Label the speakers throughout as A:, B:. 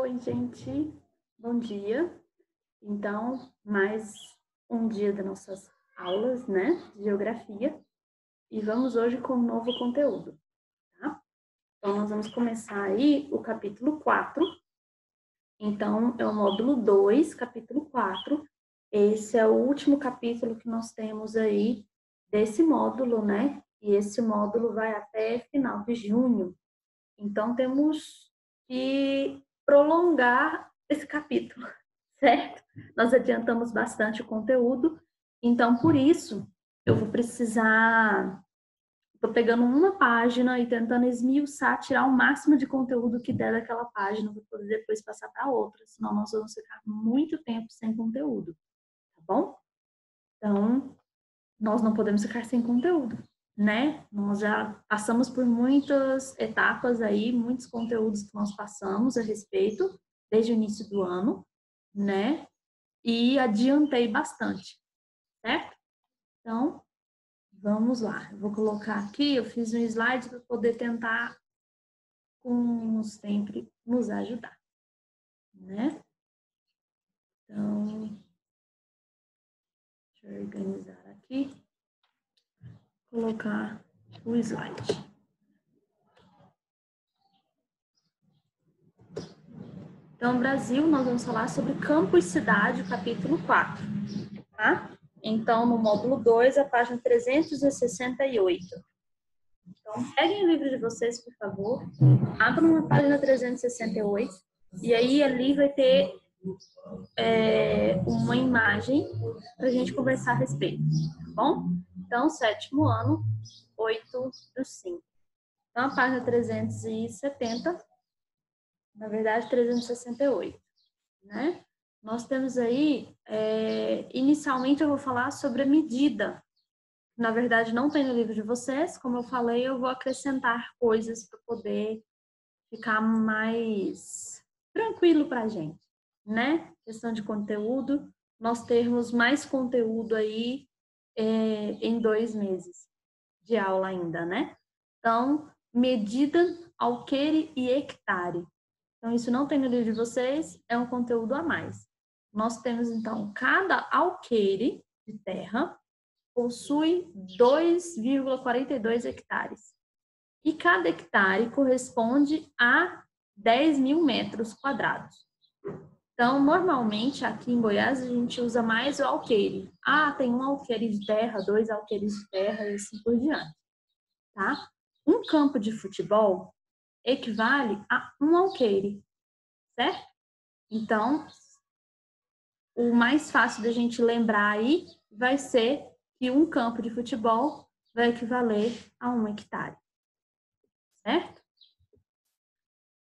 A: Oi, gente. Bom dia. Então, mais um dia das nossas aulas, né, de geografia. E vamos hoje com um novo conteúdo, tá? Então, nós vamos começar aí o capítulo 4. Então, é o módulo 2, capítulo 4. Esse é o último capítulo que nós temos aí desse módulo, né? E esse módulo vai até final de junho. Então, temos que prolongar esse capítulo, certo? Nós adiantamos bastante o conteúdo, então, por isso, eu vou precisar... Estou pegando uma página e tentando esmiuçar, tirar o máximo de conteúdo que der daquela página, para poder depois passar para outra, senão nós vamos ficar muito tempo sem conteúdo, tá bom? Então, nós não podemos ficar sem conteúdo, né? Nós já passamos por muitas etapas aí, muitos conteúdos que nós passamos a respeito, desde o início do ano, né? E adiantei bastante, certo? Então, vamos lá. Eu vou colocar aqui, eu fiz um slide para poder tentar, como sempre, nos ajudar, né? Então, deixa eu organizar aqui, colocar o slide. Então, Brasil, nós vamos falar sobre campo e cidade, capítulo 4, tá? Então, no módulo 2, a página 368. Então, peguem o livro de vocês, por favor, abram na página 368, e aí ali vai ter uma imagem para a gente conversar a respeito, tá bom? Então, 7º ano, 8/5. Então, a página 370, na verdade, 368, né? Nós temos aí, inicialmente eu vou falar sobre a medida. Na verdade, não tem no livro de vocês, como eu falei, eu vou acrescentar coisas para poder ficar mais tranquilo para a gente, né? Questão de conteúdo, nós termos mais conteúdo aí em 2 meses de aula ainda, né? Então, medida, alqueire e hectare. Então, isso não tem no livro de vocês, é um conteúdo a mais. Nós temos, então, cada alqueire de terra possui 2,42 hectares. E cada hectare corresponde a 10.000 metros quadrados. Então, normalmente, aqui em Goiás, a gente usa mais o alqueire. Ah, tem um alqueire de terra, 2 alqueires de terra e assim por diante. Tá? Um campo de futebol equivale a um alqueire, certo? Então, o mais fácil da gente lembrar aí vai ser que um campo de futebol vai equivaler a 1 hectare, certo?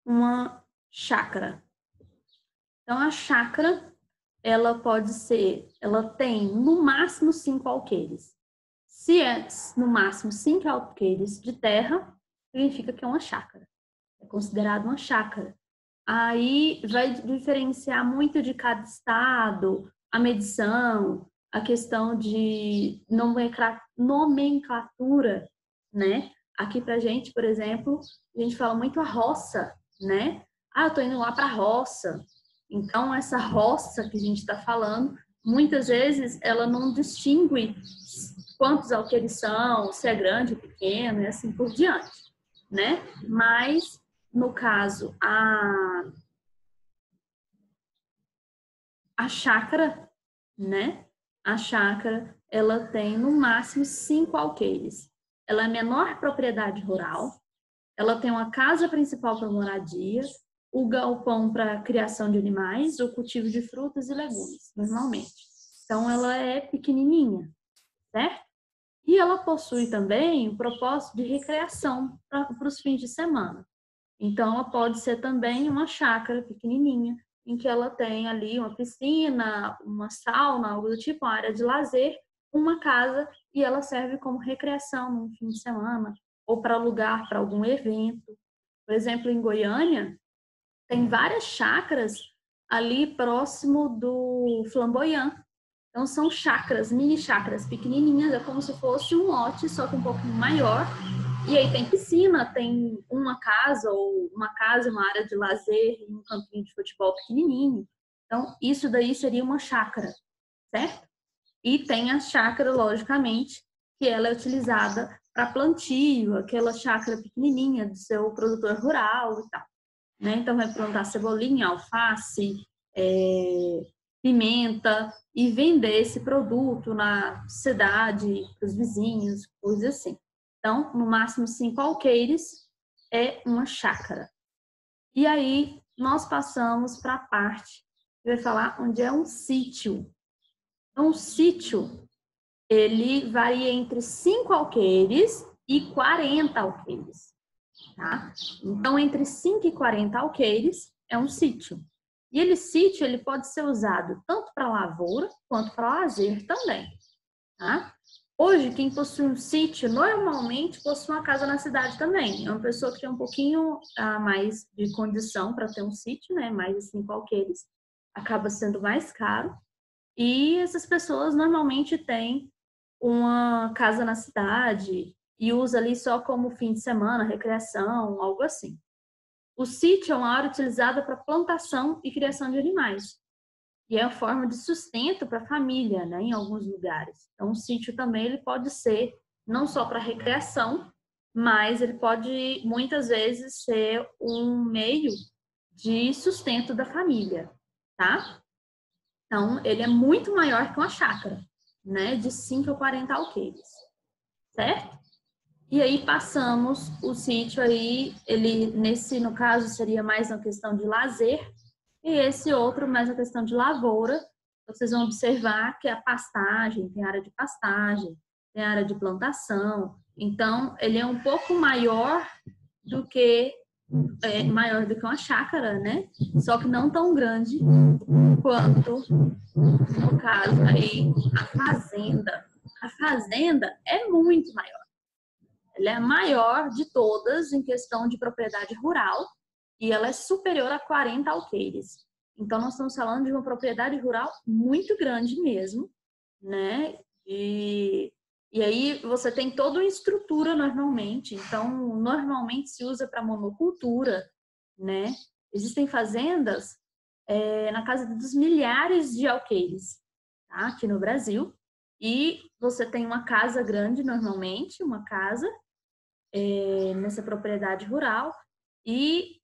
A: Uma chácara. Então, a chácara, ela tem no máximo 5 alqueires. Se é no máximo 5 alqueires de terra, significa que é uma chácara. É considerado uma chácara. Aí vai diferenciar muito de cada estado, a medição, a questão de nomenclatura, né? Aqui pra gente, por exemplo, a gente fala muito a roça, né? Ah, eu tô indo lá pra roça. Então, essa roça que a gente está falando, muitas vezes ela não distingue quantos alqueires são, se é grande ou pequeno, e assim por diante, né? Mas, no caso, a chácara, né? A chácara, ela tem no máximo 5 alqueires. Ela é a menor propriedade rural, ela tem uma casa principal para moradia, o galpão para criação de animais, o cultivo de frutas e legumes, normalmente. Então, ela é pequenininha, certo? E ela possui também o propósito de recreação para os fins de semana. Então, ela pode ser também uma chácara pequenininha, em que ela tem ali uma piscina, uma sauna, algo do tipo, uma área de lazer, uma casa, e ela serve como recreação no fim de semana, ou para alugar para algum evento. Por exemplo, em Goiânia, tem várias chácaras ali próximo do Flamboyant. Então, são mini chácaras pequenininhas, é como se fosse um lote, só que um pouquinho maior, E aí tem piscina, tem uma casa ou uma área de lazer e um campinho de futebol pequenininho. Então, isso daí seria uma chácara, certo? E tem a chácara, logicamente, que ela é utilizada para plantio, aquela chácara pequenininha do seu produtor rural e tal. Né? Então, vai plantar cebolinha, alface, pimenta e vender esse produto na cidade, para os vizinhos, coisas assim. Então, no máximo 5 alqueires é uma chácara. E aí, nós passamos para a parte que vai falar onde é um sítio. Então, um sítio, ele varia entre 5 alqueires e 40 alqueires. Tá? Então, entre 5 e 40 alqueires é um sítio. E sítio ele pode ser usado tanto para lavoura quanto para lazer também. Tá? Hoje, quem possui um sítio, normalmente possui uma casa na cidade também. É uma pessoa que tem um pouquinho mais de condição para ter um sítio, né? Mais de 5 alqueires. Acaba sendo mais caro. E essas pessoas normalmente têm uma casa na cidade e usa ali só como fim de semana, recreação, algo assim. O sítio é uma área utilizada para plantação e criação de animais. E é uma forma de sustento para a família, né, em alguns lugares. Então, o sítio também ele pode ser não só para recreação, mas ele pode muitas vezes ser um meio de sustento da família, tá? Então, ele é muito maior que uma chácara, né, de 5 a 40 alqueires, certo? E aí passamos o sítio aí, ele no caso seria mais uma questão de lazer, e esse outro mais uma questão de lavoura. Vocês vão observar que a pastagem, tem área de pastagem, tem área de plantação. Então, ele é um pouco maior do que uma chácara, né? Só que não tão grande quanto, no caso aí, a fazenda. A fazenda é muito maior. Ela é a maior de todas em questão de propriedade rural e ela é superior a 40 alqueires. Então, nós estamos falando de uma propriedade rural muito grande mesmo, né? E aí você tem toda uma estrutura normalmente. Então, normalmente se usa para monocultura, né? Existem fazendas na casa dos milhares de alqueires, tá? Aqui no Brasil. E você tem uma casa grande normalmente, uma casa nessa propriedade rural e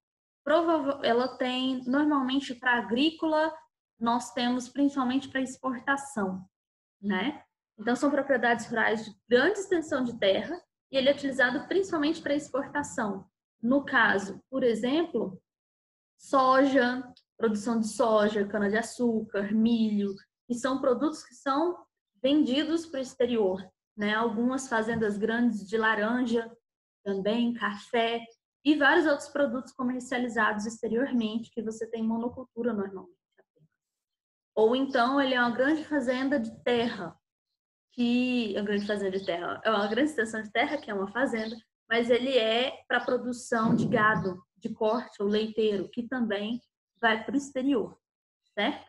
A: ela tem normalmente para agrícola, nós temos principalmente para exportação, né? Então são propriedades rurais de grande extensão de terra e ele é utilizado principalmente para exportação. No caso, por exemplo, soja, produção de soja, cana-de-açúcar, milho, que são produtos que são vendidos para o exterior, né? Algumas fazendas grandes de laranja também, café e vários outros produtos comercializados exteriormente que você tem monocultura normalmente. Ou então ele é uma grande fazenda de terra, é uma grande extensão de terra, que é uma fazenda, mas ele é para produção de gado, de corte ou leiteiro, que também vai para o exterior, certo?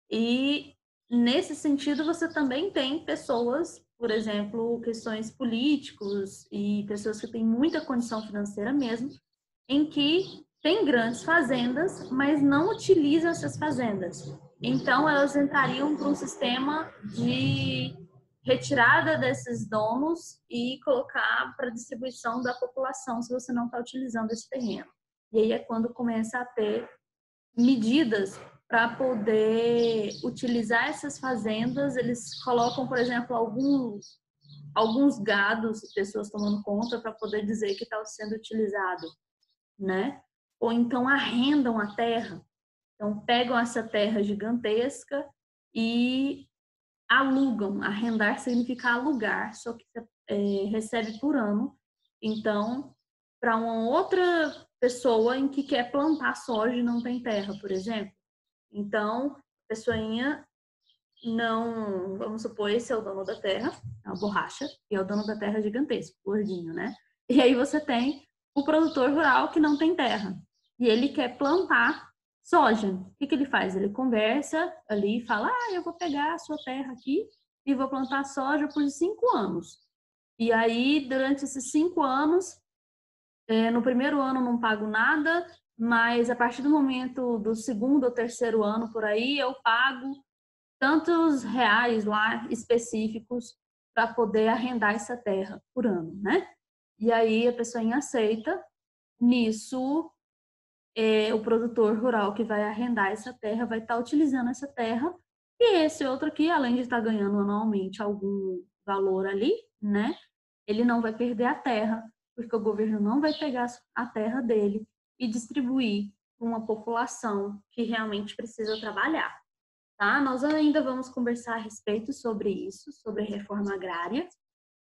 A: E nesse sentido você também tem pessoas, por exemplo, questões políticos e pessoas que têm muita condição financeira mesmo, em que tem grandes fazendas, mas não utilizam essas fazendas. Então elas entrariam para um sistema de retirada desses donos e colocar para distribuição da população se você não está utilizando esse terreno. E aí é quando começa a ter medidas para poder utilizar essas fazendas. Eles colocam, por exemplo, alguns gados, pessoas tomando conta para poder dizer que está sendo utilizado, né? Ou então arrendam a terra. Então pegam essa terra gigantesca e alugam. Arrendar significa alugar, só que recebe por ano. Então, para uma outra pessoa em que quer plantar soja e não tem terra, por exemplo. Então, a pessoinha não, vamos supor, esse é o dono da terra, é uma borracha, e é o dono da terra gigantesco, gordinho, né? E aí você tem o produtor rural que não tem terra, e ele quer plantar soja. O que ele faz? Ele conversa ali e fala, eu vou pegar a sua terra aqui e vou plantar soja por 5 anos. E aí, durante esses 5 anos, no primeiro ano não pago nada, mas a partir do momento do segundo ou terceiro ano, por aí, eu pago tantos reais lá específicos para poder arrendar essa terra por ano, né? E aí a pessoa aceita, nisso o produtor rural que vai arrendar essa terra vai estar utilizando essa terra, e esse outro aqui, além de estar ganhando anualmente algum valor ali, né? Ele não vai perder a terra, porque o governo não vai pegar a terra dele e distribuir para uma população que realmente precisa trabalhar. Tá? Nós ainda vamos conversar a respeito sobre isso, sobre a reforma agrária,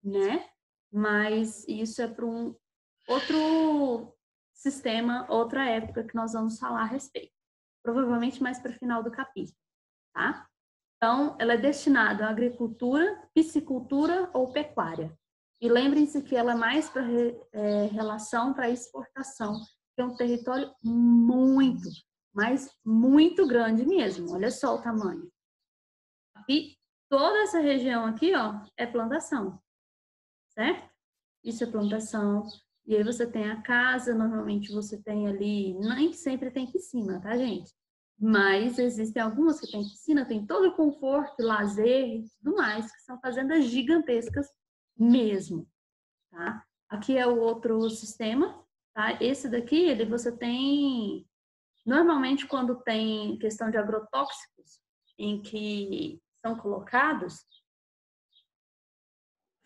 A: né? Mas isso é para um outro sistema, outra época que nós vamos falar a respeito. Provavelmente mais para o final do capítulo, tá? Então, ela é destinada à agricultura, piscicultura ou pecuária. E lembrem-se que ela é mais para relação para exportação, que é um território muito, mas muito grande mesmo. Olha só o tamanho. E toda essa região aqui, ó, é plantação, certo? Isso é plantação. E aí você tem a casa, normalmente você tem ali, nem sempre tem piscina, tá, gente? Mas existem algumas que tem piscina, tem todo o conforto, lazer e tudo mais, que são fazendas gigantescas mesmo, tá? Aqui é o outro sistema, tá? Esse daqui, ele você tem, normalmente quando tem questão de agrotóxicos, em que são colocados,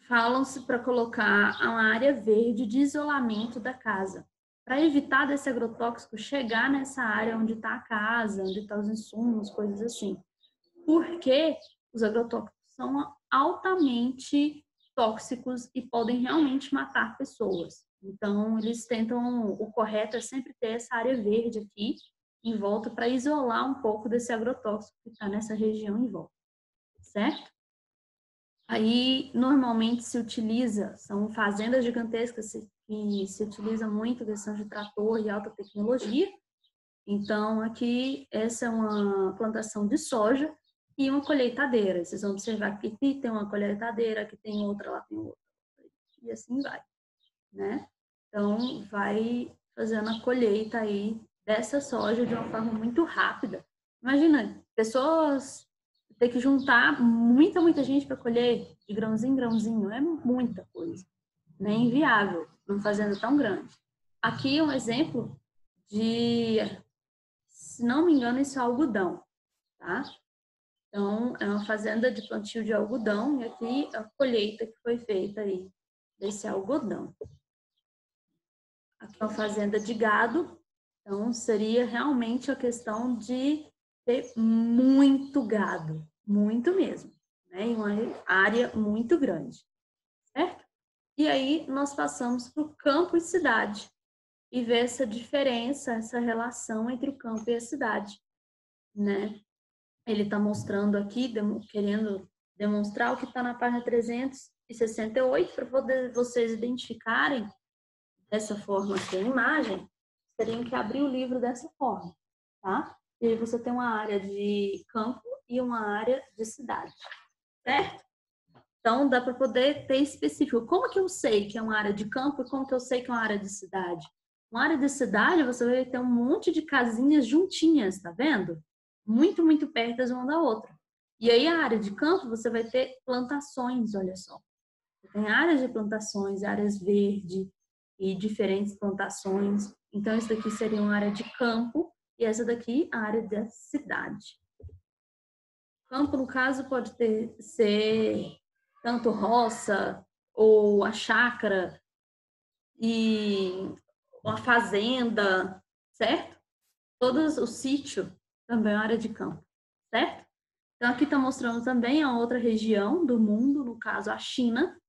A: falam-se para colocar uma área verde de isolamento da casa, para evitar desse agrotóxico chegar nessa área onde está a casa, onde estão os insumos, coisas assim. Porque os agrotóxicos são altamente tóxicos e podem realmente matar pessoas. Então, eles tentam, o correto é sempre ter essa área verde aqui em volta para isolar um pouco desse agrotóxico que está nessa região em volta, certo? Aí, normalmente se utiliza, são fazendas gigantescas que se utiliza muito a questão de trator e alta tecnologia. Então, aqui, essa é uma plantação de soja e uma colheitadeira. Vocês vão observar que aqui tem uma colheitadeira, aqui tem outra, lá tem outra. E assim vai, né? Então, vai fazendo a colheita aí dessa soja de uma forma muito rápida. Imagina, pessoas ter que juntar muita gente para colher de grãozinho em grãozinho. É muita coisa. Não é inviável numa fazenda tão grande. Aqui é um exemplo de, se não me engano, isso é algodão, tá? Então, é uma fazenda de plantio de algodão e aqui a colheita que foi feita aí desse algodão. Aqui é uma fazenda de gado, então seria realmente a questão de ter muito gado, muito mesmo, né? Em uma área muito grande, certo? E aí nós passamos para o campo e cidade e ver essa diferença, essa relação entre o campo e a cidade, né? Ele está mostrando aqui, querendo demonstrar o que está na página 368, para poder vocês identificarem dessa forma aqui a imagem, teriam que abrir o livro dessa forma, tá? E aí você tem uma área de campo e uma área de cidade, certo? Então, dá para poder ter específico. Como que eu sei que é uma área de campo e como que eu sei que é uma área de cidade? Uma área de cidade, você vai ter um monte de casinhas juntinhas, tá vendo? Muito perto uma da outra. E aí, a área de campo, você vai ter plantações, olha só. Você tem áreas de plantações, áreas verdes e diferentes plantações. Então, isso daqui seria uma área de campo e essa daqui, a área da cidade. Campo, no caso, pode ser tanto roça ou a chácara e a fazenda, certo? Todos o sítio também é uma área de campo, certo? Então, aqui está mostrando também a outra região do mundo, no caso, a China,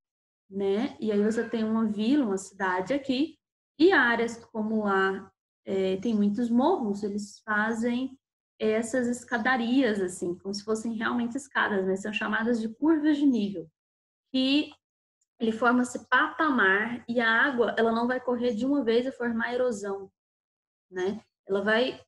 A: né? E aí você tem uma vila, uma cidade aqui, e áreas como lá tem muitos morros, eles fazem essas escadarias, assim, como se fossem realmente escadas, né? São chamadas de curvas de nível, que ele forma-se patamar e a água, ela não vai correr de uma vez e formar erosão, né? Ela vai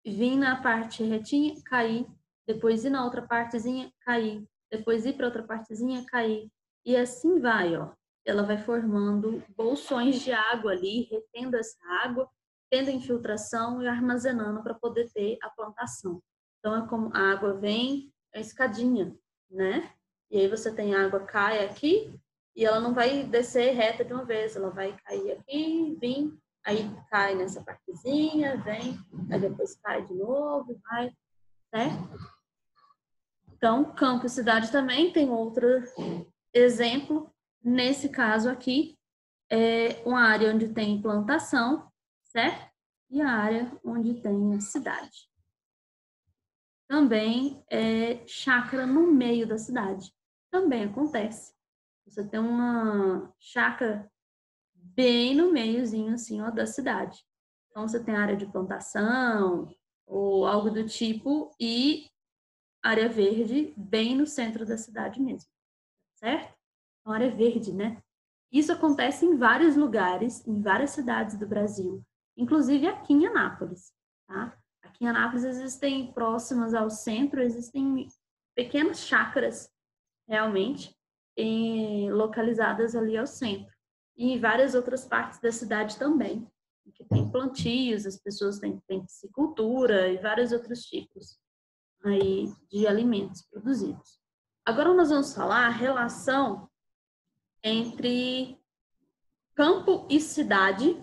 A: vir na parte retinha, cair, depois ir na outra partezinha, cair, depois ir para outra partezinha, cair, e assim vai, ó. ela vai formando bolsões de água ali, retendo essa água, tendo infiltração e armazenando para poder ter a plantação. Então, é como a água vem, é escadinha, né? E aí você tem a água cai aqui e ela não vai descer reta de uma vez, ela vai cair aqui, vir, aí cai nessa partezinha, vem, aí depois cai de novo, vai, certo? Então, campo e cidade também tem outro exemplo. Nesse caso aqui, é uma área onde tem plantação, certo? E a área onde tem a cidade. Também é chácara no meio da cidade. Também acontece. Você tem uma chácara bem no meiozinho assim, ó, da cidade. Então, você tem área de plantação ou algo do tipo e área verde bem no centro da cidade mesmo, certo? Uma área verde, né? Isso acontece em vários lugares, em várias cidades do Brasil, inclusive aqui em Anápolis, tá? Aqui em Anápolis existem, próximas ao centro, existem pequenas chácaras, realmente, localizadas ali ao centro. E em várias outras partes da cidade também, que tem plantios, as pessoas têm piscicultura e vários outros tipos aí de alimentos produzidos. Agora nós vamos falar a relação entre campo e cidade,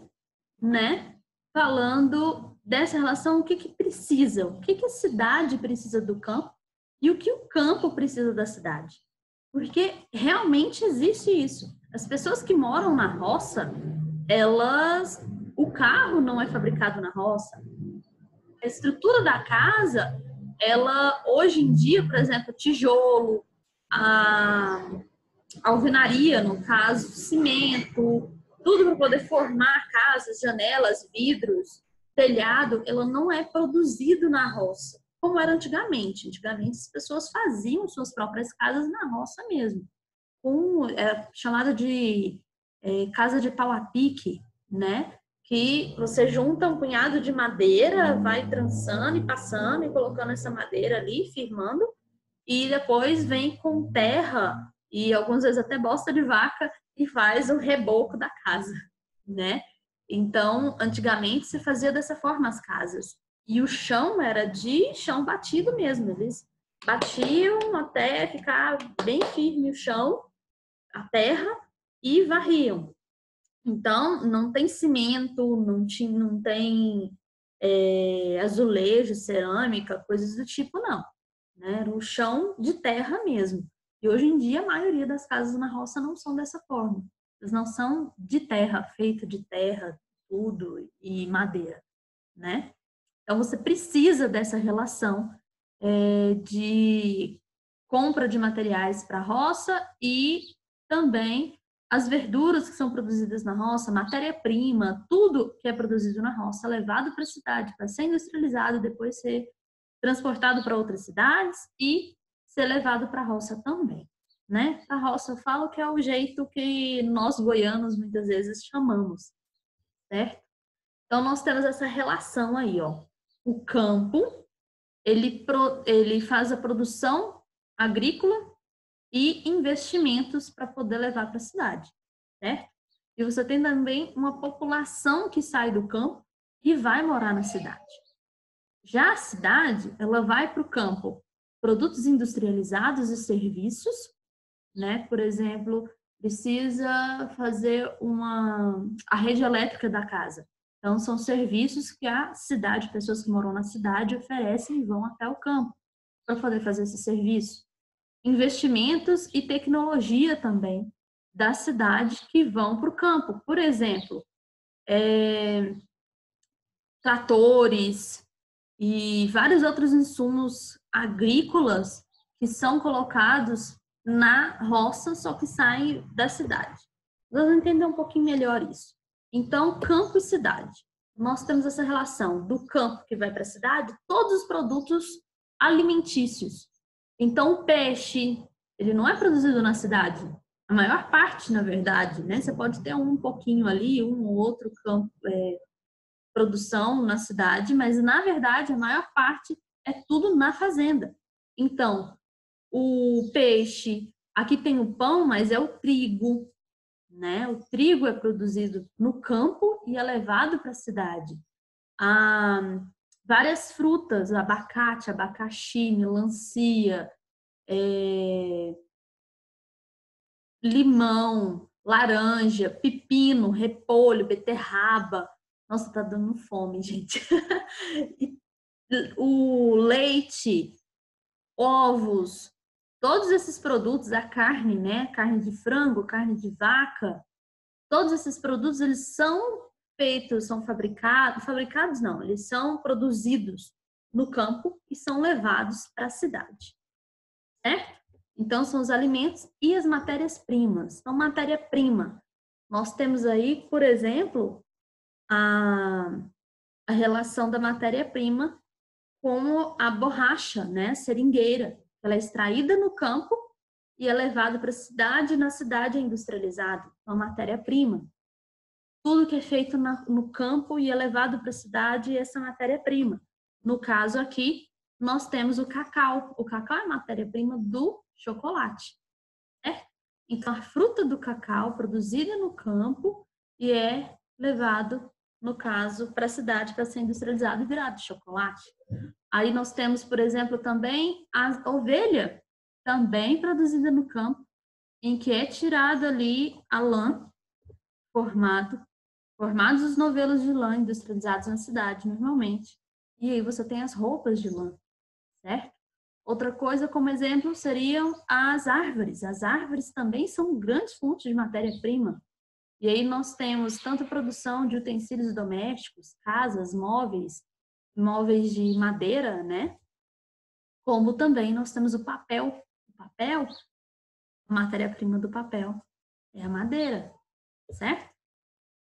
A: né? Falando dessa relação, o que precisa, o que a cidade precisa do campo e o que o campo precisa da cidade. Porque realmente existe isso. As pessoas que moram na roça, o carro não é fabricado na roça. A estrutura da casa, ela, hoje em dia, por exemplo, tijolo, a alvenaria, no caso, cimento, tudo para poder formar casas, janelas, vidros, telhado, ela não é produzido na roça, como era antigamente. Antigamente as pessoas faziam suas próprias casas na roça mesmo, chamada de casa de pau a pique, né? Que você junta um punhado de madeira, vai trançando e passando e colocando essa madeira ali, firmando, e depois vem com terra e algumas vezes até bosta de vaca e faz o reboco da casa, né? Então, antigamente se fazia dessa forma as casas. E o chão era de chão batido mesmo, eles batiam até ficar bem firme o chão, a terra, e varriam. Então, não tem cimento, não tem azulejo, cerâmica, coisas do tipo, não. Né? Era um chão de terra mesmo. E hoje em dia, a maioria das casas na roça não são dessa forma. Elas não são de terra, feito de terra, tudo, e madeira, né? Então, você precisa dessa relação de compra de materiais para a roça e também as verduras que são produzidas na roça, matéria-prima, tudo que é produzido na roça, levado para a cidade para ser industrializado, depois ser transportado para outras cidades e ser levado para a roça também, né? A roça eu falo que é o jeito que nós goianos muitas vezes chamamos, certo? Então nós temos essa relação aí, ó. O campo, ele faz a produção agrícola e investimentos para poder levar para a cidade, certo? E você tem também uma população que sai do campo e vai morar na cidade. Já a cidade, ela vai para o campo produtos industrializados e serviços, né? Por exemplo, precisa fazer a rede elétrica da casa. Então, são serviços que a cidade, pessoas que moram na cidade, oferecem e vão até o campo para poder fazer esse serviço. Investimentos e tecnologia também da cidade que vão para o campo. Por exemplo, tratores e vários outros insumos agrícolas que são colocados na roça, só que saem da cidade. Vamos entender um pouquinho melhor isso. Então, campo e cidade. Nós temos essa relação do campo que vai para a cidade, todos os produtos alimentícios. Então, o peixe, ele não é produzido na cidade. A maior parte, na verdade, né? Você pode ter um pouquinho ali, um ou outro campo, produção na cidade, mas na verdade a maior parte é tudo na fazenda. Então, o peixe, aqui tem o pão, mas é o trigo, né? O trigo é produzido no campo e é levado para a cidade. Várias frutas, abacate, abacaxi, melancia, limão, laranja, pepino, repolho, beterraba. Nossa, tá dando fome, gente. O leite, ovos, todos esses produtos, a carne, né? Carne de frango, carne de vaca, todos esses produtos, eles são feitos, são fabricados não, eles são produzidos no campo e são levados para a cidade, certo? Então, são os alimentos e as matérias-primas. Então, matéria-prima, nós temos aí, por exemplo, a relação da matéria-prima com a borracha, né, seringueira. Ela é extraída no campo e é levada para a cidade, e na cidade é industrializado. Então, matéria-prima. Tudo que é feito no campo e é levado para a cidade, essa matéria-prima. No caso aqui, nós temos o cacau. O cacau é a matéria-prima do chocolate. Né? Então, a fruta do cacau produzida no campo e é levado, no caso, para a cidade para ser industrializado e virado chocolate. Aí nós temos, por exemplo, também a ovelha, também produzida no campo, em que é tirada ali a lã, formados os novelos de lã industrializados na cidade, normalmente. E aí você tem as roupas de lã, certo? Outra coisa, como exemplo, seriam as árvores. As árvores também são grandes fontes de matéria-prima. E aí nós temos tanto a produção de utensílios domésticos, casas, móveis de madeira, né? Como também nós temos o papel. O papel, a matéria-prima do papel é a madeira, certo?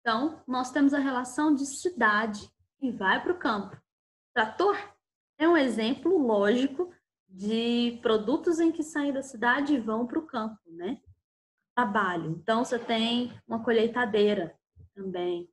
A: Então, nós temos a relação de cidade e vai para o campo. Trator é um exemplo lógico de produtos em que saem da cidade e vão para o campo, né? Trabalho. Então, você tem uma colheitadeira também,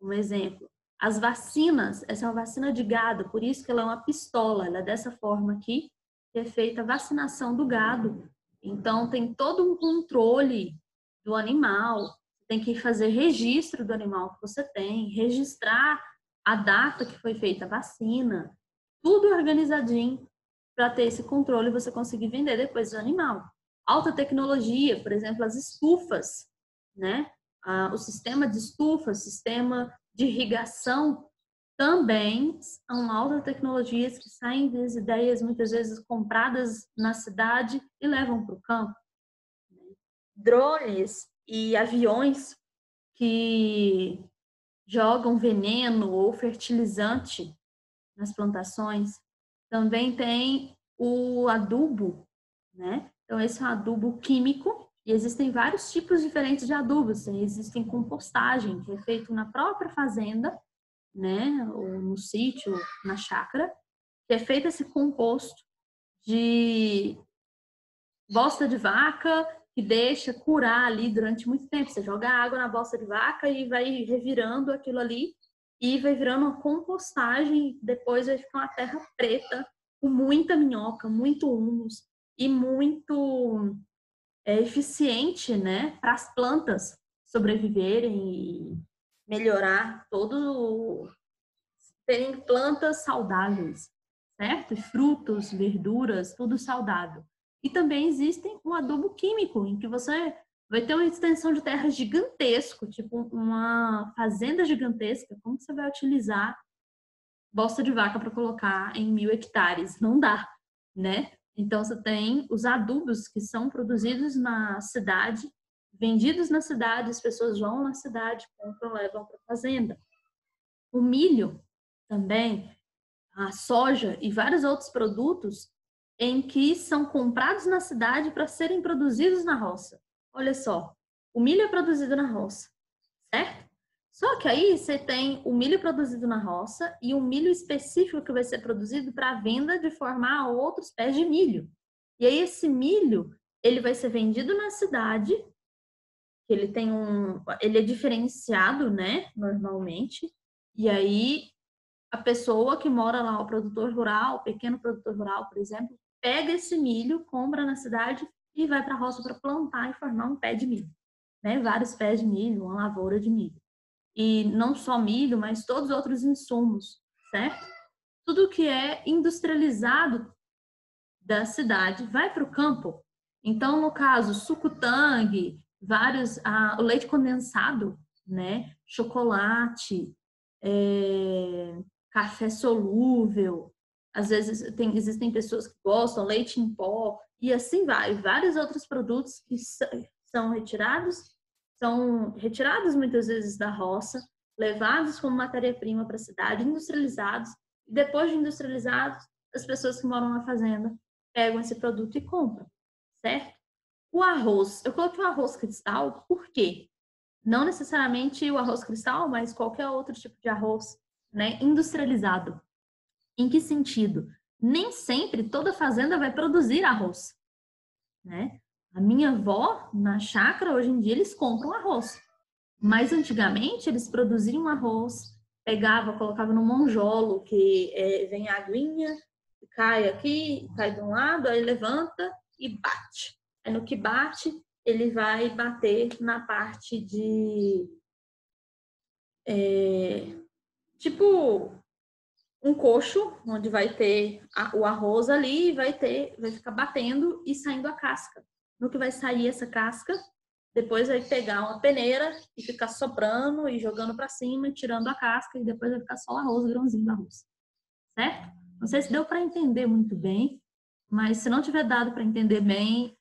A: um exemplo. As vacinas, essa é uma vacina de gado, por isso que ela é uma pistola, ela é dessa forma aqui, que é feita a vacinação do gado. Então, tem todo um controle do animal, tem que fazer registro do animal que você tem, registrar a data que foi feita a vacina, tudo organizadinho para ter esse controle e você conseguir vender depois o animal. Alta tecnologia, por exemplo, as estufas, né? O sistema de estufa, sistema de irrigação, também são altas tecnologias que saem das ideias, muitas vezes compradas na cidade e levam para o campo. Drones e aviões que jogam veneno ou fertilizante nas plantações. Também tem o adubo, né? Então, esse é um adubo químico e existem vários tipos diferentes de adubos. Existem compostagem, que é feito na própria fazenda, né? Ou no sítio, na chácara, que é feito esse composto de bosta de vaca que deixa curar ali durante muito tempo. Você joga água na bosta de vaca e vai revirando aquilo ali e vai virando uma compostagem. Depois vai ficar uma terra preta com muita minhoca, muito humus e muito eficiente, né, para as plantas sobreviverem e melhorar todo, terem plantas saudáveis, certo? E frutos, verduras, tudo saudável. E também existem um adubo químico, em que você vai ter uma extensão de terra gigantesco, tipo uma fazenda gigantesca. Como você vai utilizar bosta de vaca para colocar em 1.000 hectares? Não dá, né? Então, você tem os adubos que são produzidos na cidade, vendidos na cidade, as pessoas vão na cidade, compram, levam para a fazenda. O milho também, a soja e vários outros produtos em que são comprados na cidade para serem produzidos na roça. Olha só, o milho é produzido na roça, certo? Só que aí você tem o milho produzido na roça e um milho específico que vai ser produzido para venda de formar outros pés de milho. E aí esse milho, ele vai ser vendido na cidade, ele é diferenciado, né, normalmente. E aí a pessoa que mora lá, o produtor rural, o pequeno produtor rural, por exemplo, pega esse milho, compra na cidade e vai para a roça para plantar e formar um pé de milho. né? Vários pés de milho, uma lavoura de milho. E não só milho, mas todos os outros insumos, certo? Tudo que é industrializado da cidade vai para o campo. Então, no caso, suco-tangue, o leite condensado, né? Chocolate, café solúvel. Às vezes existem pessoas que gostam, leite em pó, e assim vai. Vários outros produtos que são retirados muitas vezes da roça, levados como matéria-prima para a cidade, industrializados, e depois de industrializados, as pessoas que moram na fazenda pegam esse produto e compram, certo? O arroz, eu coloquei o arroz cristal, por quê? Não necessariamente o arroz cristal, mas qualquer outro tipo de arroz, né, industrializado. Em que sentido? Nem sempre toda fazenda vai produzir arroz, né? A minha avó, na chácara, hoje em dia, eles compram arroz. Mas antigamente, eles produziam arroz, colocava no monjolo, que vem a aguinha, cai aqui, cai de um lado, aí levanta e bate. Aí no que bate, ele vai bater na parte de tipo um coxo, onde vai ter o arroz ali, vai ficar batendo e saindo a casca. No que vai sair essa casca, depois vai pegar uma peneira e ficar soprando e jogando para cima, tirando a casca, e depois vai ficar só o arroz, o grãozinho do arroz. Certo? Não sei se deu para entender muito bem, mas se não tiver dado para entender bem,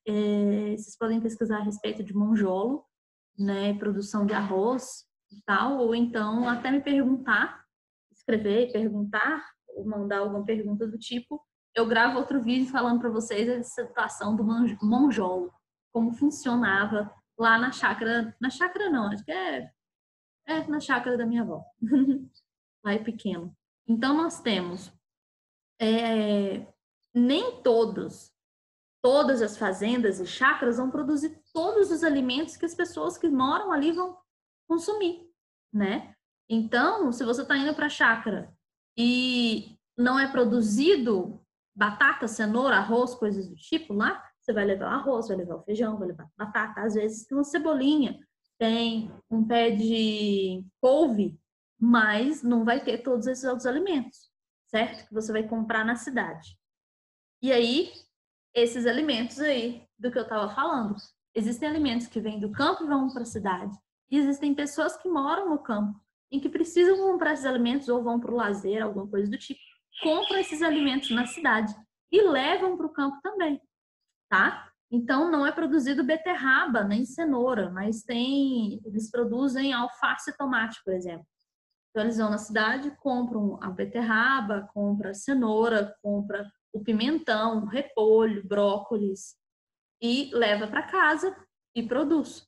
A: vocês podem pesquisar a respeito de monjolo, né, produção de arroz e tal, ou então até me perguntar, escrever, perguntar, ou mandar alguma pergunta do tipo. Eu gravo outro vídeo falando para vocês a situação do monjolo, como funcionava lá na chácara não, acho que na chácara da minha avó, lá é pequeno. Então nós temos nem todas as fazendas e chácaras vão produzir todos os alimentos que as pessoas que moram ali vão consumir, né? Então, se você está indo para a chácara e não é produzido batata, cenoura, arroz, coisas do tipo lá, você vai levar o arroz, vai levar o feijão, vai levar batata, às vezes tem uma cebolinha, tem um pé de couve, mas não vai ter todos esses outros alimentos, certo? Que você vai comprar na cidade. E aí, esses alimentos aí do que eu estava falando. Existem alimentos que vêm do campo e vão para a cidade. E existem pessoas que moram no campo e que precisam comprar esses alimentos ou vão para o lazer, alguma coisa do tipo. Compram esses alimentos na cidade e levam para o campo também, tá? Então, não é produzido beterraba nem cenoura, mas eles produzem alface e tomate, por exemplo. Então, eles vão na cidade, compram a beterraba, compram a cenoura, compram o pimentão, o repolho, brócolis e leva para casa e produz,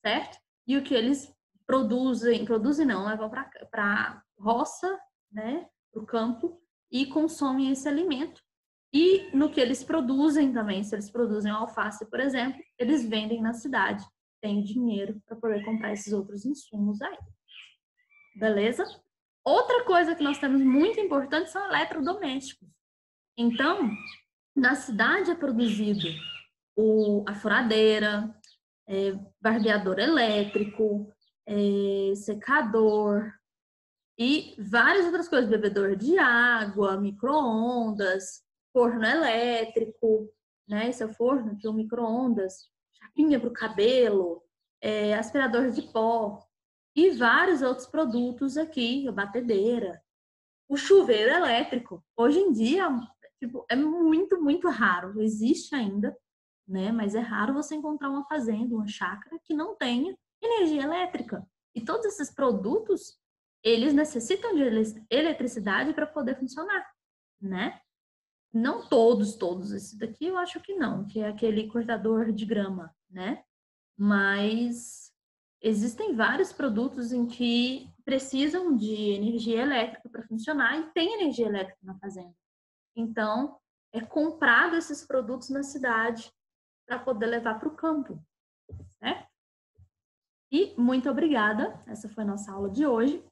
A: certo? E o que eles produzem não, levam para roça, né, para o campo e consomem esse alimento. E no que eles produzem também, se eles produzem alface, por exemplo, eles vendem na cidade, tem dinheiro para poder comprar esses outros insumos aí. Beleza? Outra coisa que nós temos muito importante são eletrodomésticos. Então, na cidade é produzido a furadeira, barbeador elétrico, secador e várias outras coisas, bebedor de água, micro-ondas, forno elétrico, né? Esse é o forno, aqui o micro-ondas, chapinha para o cabelo, aspirador de pó e vários outros produtos aqui, a batedeira, o chuveiro elétrico. Hoje em dia, tipo, é muito, muito raro, existe ainda, né? Mas é raro você encontrar uma fazenda, uma chácara que não tenha energia elétrica. E todos esses produtos, eles necessitam de eletricidade para poder funcionar, né? Não todos. Esse daqui eu acho que não, que é aquele cortador de grama, né? Mas existem vários produtos em que precisam de energia elétrica para funcionar e tem energia elétrica na fazenda. Então, é comprado esses produtos na cidade para poder levar para o campo, né? E muito obrigada, essa foi a nossa aula de hoje.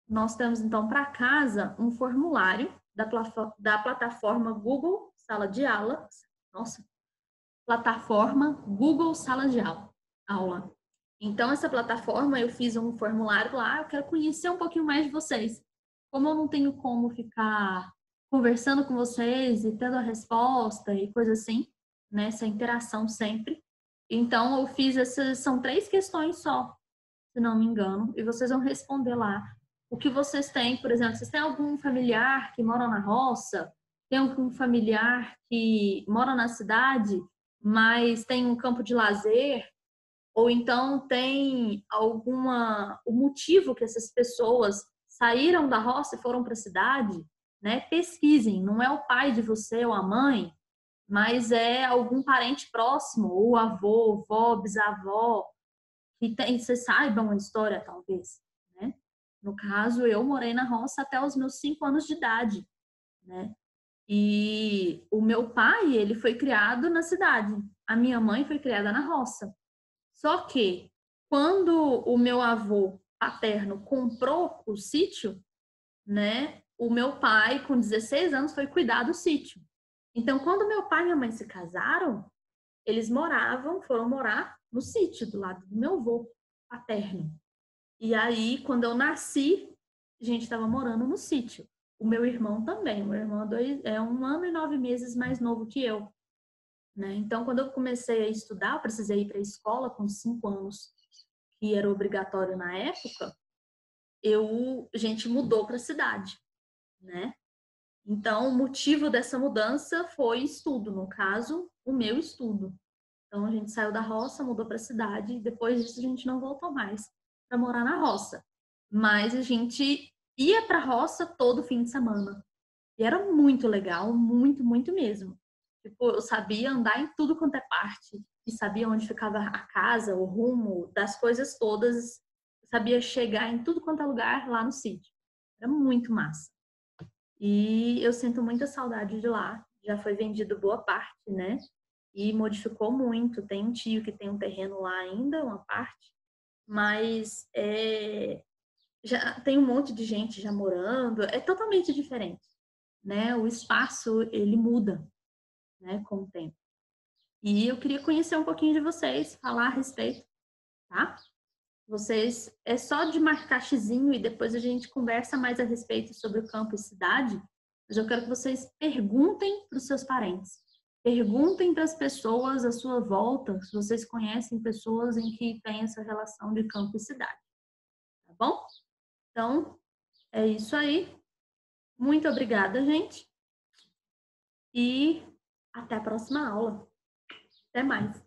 A: Nós temos então para casa um formulário da plataforma Google Sala de Aula, plataforma Google Sala de Aula. Então, essa plataforma, eu fiz um formulário lá, eu quero conhecer um pouquinho mais de vocês. Como eu não tenho como ficar conversando com vocês e tendo a resposta e coisa assim, né? Essa interação sempre. Então, eu fiz essas, são 3 questões só, se não me engano, e vocês vão responder lá. O que vocês têm, por exemplo, vocês têm algum familiar que mora na roça? Tem algum familiar que mora na cidade, mas tem um campo de lazer? Ou então tem o motivo que essas pessoas saíram da roça e foram para a cidade, né? Pesquisem, não é o pai de você ou a mãe, mas é algum parente próximo, ou avô, avó, bisavó, que tem, vocês saibam a história, talvez, né? No caso, eu morei na roça até os meus 5 anos de idade, né? E o meu pai, ele foi criado na cidade. A minha mãe foi criada na roça. Só que quando o meu avô paterno comprou o sítio, né, o meu pai, com 16 anos, foi cuidar do sítio. Então, quando meu pai e minha mãe se casaram, eles foram morar no sítio, do lado do meu avô paterno. E aí, quando eu nasci, a gente estava morando no sítio. O meu irmão também. Meu irmão é 1 ano e 9 meses mais novo que eu. Né? Então, quando eu comecei a estudar, eu precisei ir para a escola com 5 anos, que era obrigatório na época, a gente mudou para a cidade, né? Então, o motivo dessa mudança foi estudo, no caso, o meu estudo. Então, a gente saiu da roça, mudou para a cidade, e depois disso a gente não voltou mais para morar na roça. Mas a gente ia para a roça todo fim de semana. E era muito legal, muito, muito mesmo. Tipo, eu sabia andar em tudo quanto é parte, e sabia onde ficava a casa, o rumo das coisas todas, sabia chegar em tudo quanto é lugar lá no sítio. Era muito massa. E eu sinto muita saudade de lá. Já foi vendido boa parte, né? E modificou muito. Tem um tio que tem um terreno lá ainda, uma parte, mas já tem um monte de gente já morando. É totalmente diferente, né? O espaço ele muda, né, com o tempo. E eu queria conhecer um pouquinho de vocês, falar a respeito, tá? Vocês, é só de marcar xizinho e depois a gente conversa mais a respeito sobre o campo e cidade, mas eu quero que vocês perguntem para os seus parentes. Perguntem para as pessoas à sua volta, se vocês conhecem pessoas em que tem essa relação de campo e cidade, tá bom? Então, é isso aí. Muito obrigada, gente. E até a próxima aula. Até mais.